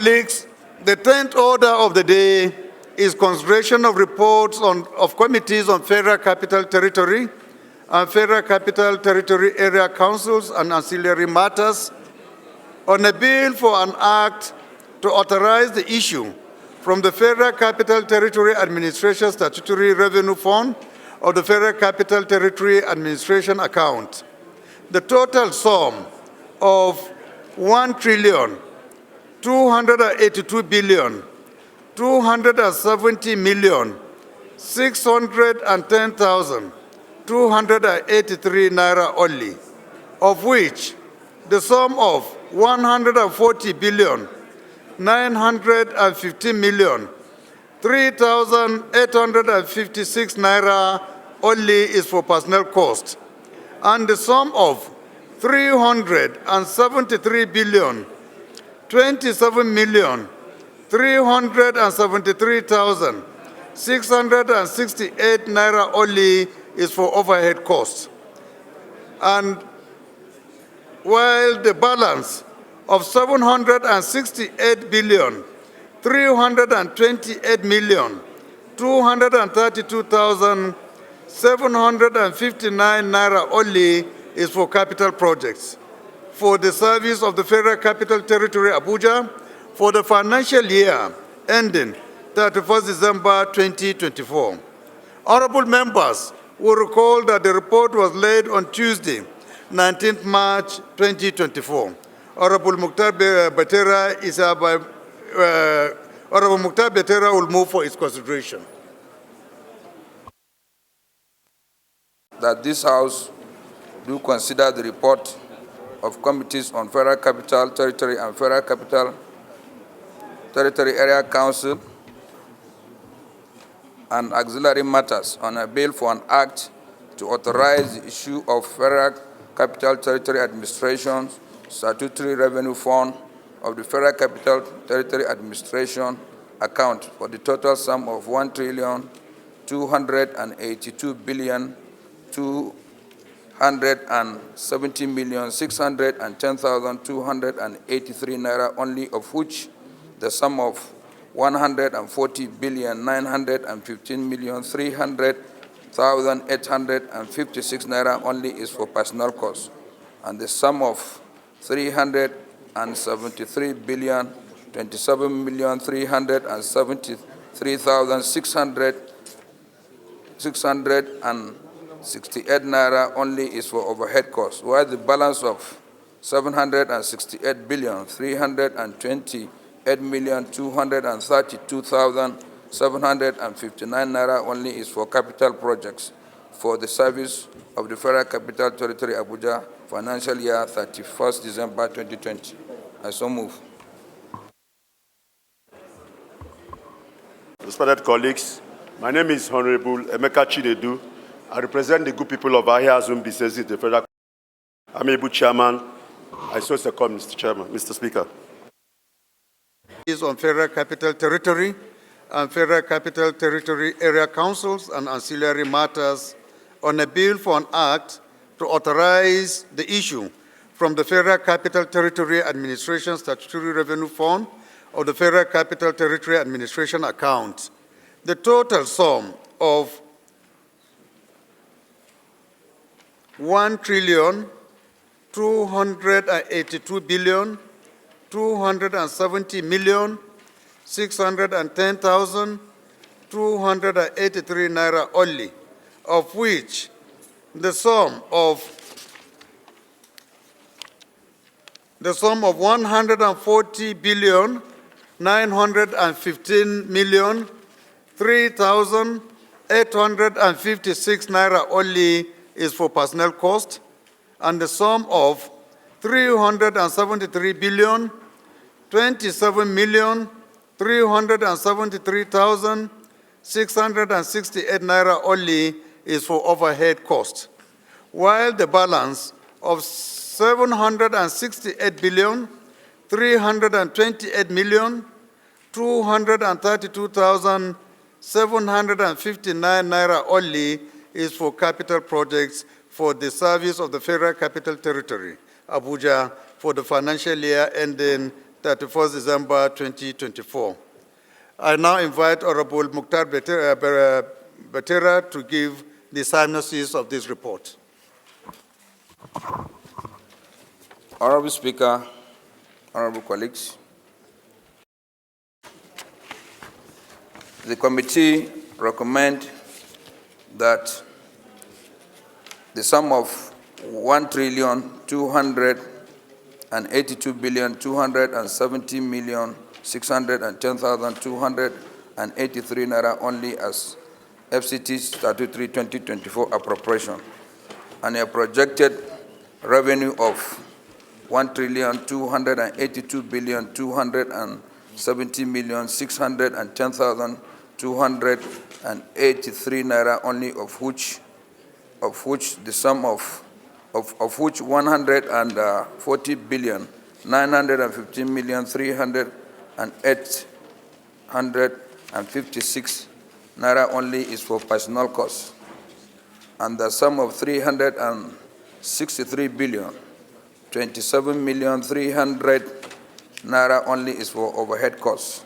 Colleagues, the 10th order of the day is consideration of reports of committees on Federal Capital Territory and Federal Capital Territory Area Councils and ancillary matters on a bill for an act to authorize the issue from the Federal Capital Territory Administration Statutory Revenue Fund of the Federal Capital Territory Administration account. The total sum of 1,282,270,610,283 naira only, of which the sum of 140,915,3,856 naira only is for personnel cost, and the sum of 373,373,668 naira only is for overhead costs. And while the balance of 768,328,232,759 naira only is for capital projects for the service of the Federal Capital Territory, Abuja, for the financial year ending 31st December 2024. Honorable members will recall that the report was laid on Tuesday, 19th March 2024. Honorable Mukhtar Betera Honorable Mukhtar Betera will move for its consideration. That this House do consider the report of committees on Federal Capital Territory and Federal Capital Territory Area Council and auxiliary matters on a bill for an act to authorize the issue of Federal Capital Territory Administration Statutory Revenue Fund of the Federal Capital Territory Administration account for the total sum of 1,282,270,610,283 naira only, of which the sum of 140,915,300,856 naira only is for personnel costs, and the sum of 373,327,363,668 naira only is for overhead costs, while the balance of 768,328,232,759 naira only is for capital projects for the service of the Federal Capital Territory, Abuja, financial year 31st December 2020. I so move. Respected colleagues, my name is Honorable Emeka Chinedu. I represent the good people of Ahia Zone Bisesi, the Federal. I'm able chairman. I so second, Mr. Chairman, Mr. Speaker. Is on Federal Capital Territory and Federal Capital Territory Area Councils and ancillary matters on a bill for an act to authorize the issue from the Federal Capital Territory Administration Statutory Revenue Fund of the Federal Capital Territory Administration account. The total sum of 1,282,270,610,283 naira only, of which the sum of 140,915,3,856 naira only is for personnel cost, and the sum of 373,373,668 naira only is for overhead cost, while the balance of 768,328,232,759 naira only is for capital projects for the service of the Federal Capital Territory, Abuja, for the financial year ending 31st December 2024. I now invite Honorable Mukhtar Betera to give the synopsis of this report. Honorable Speaker, honorable colleagues, the committee recommend that the sum of 1,280,270,610,283 naira only as FCT Statutory 2024 appropriation, and a projected revenue of 1,282,270,610,283 naira only, of which the sum of which 140,915,308,156 naira only is for personnel costs, and the sum of 363,027,300,000 naira only is for overhead costs,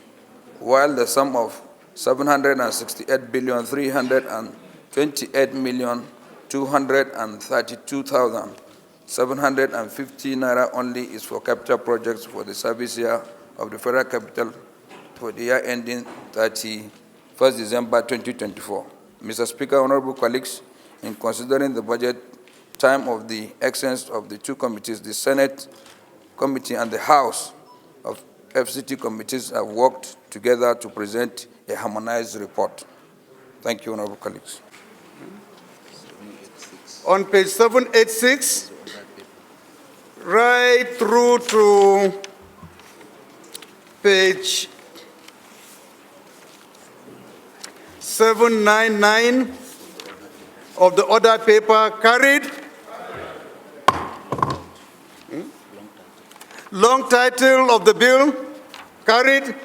while the sum of 768,328,232,750 naira only is for capital projects for the service year of the federal capital for the year ending 31st December 2024. Mr. Speaker, honorable colleagues, in considering the budget time of the excellence of the two committees, the Senate Committee and the House of FCT committees have worked together to present a harmonized report. Thank you, honorable colleagues. On page 786, right through to page 799 of the order paper carried. Long title of the bill carried.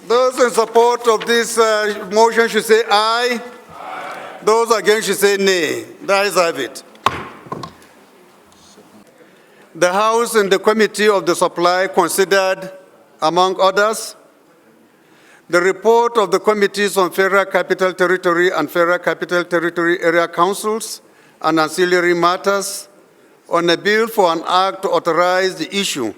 Those in support of this motion should say aye. Aye. Those against should say nay. The ayes have it. The House and the Committee of the Supply considered, among others, the report of the Committees on Federal Capital Territory and Federal Capital Territory Area Councils and ancillary matters on a bill for an act to authorize the issue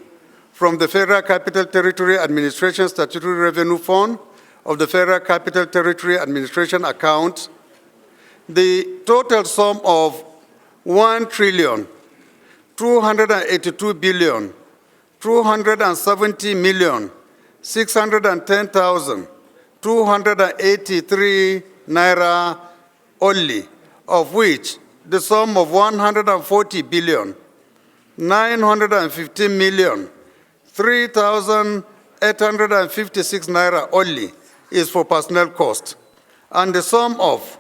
from the Federal Capital Territory Administration Statutory Revenue Fund of the Federal Capital Territory Administration account the total sum of 1,282,270,610,283 naira only, of which the sum of 140,915,3,856 naira only is for personnel cost, and the sum of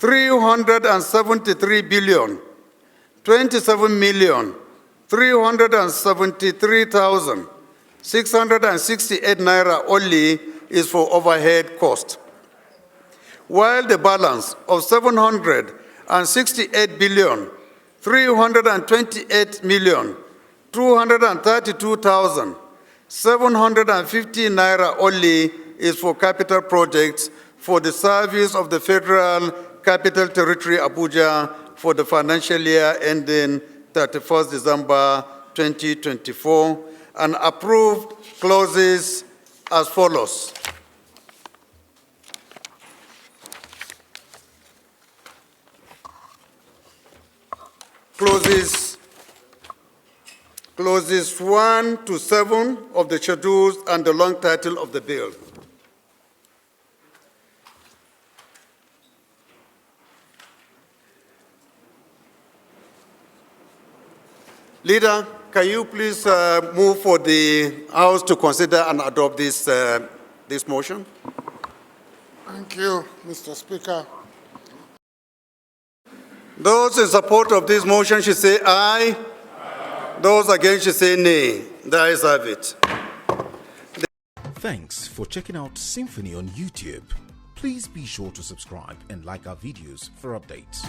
327,373,668 naira only is for overhead cost, while the balance of 768,328,232,750 naira only is for capital projects for the service of the Federal Capital Territory Abuja for the financial year ending 31st December 2024, and approved clauses as follows. Clauses 1 to 7 of the schedules and the long title of the bill. Leader, can you please move for the House to consider and adopt this motion? Thank you, Mr. Speaker. Those in support of this motion should say aye. Aye. Those against should say nay. The ayes have it. Thanks for checking out SYMFONI on YouTube. Please be sure to subscribe and like our videos for updates.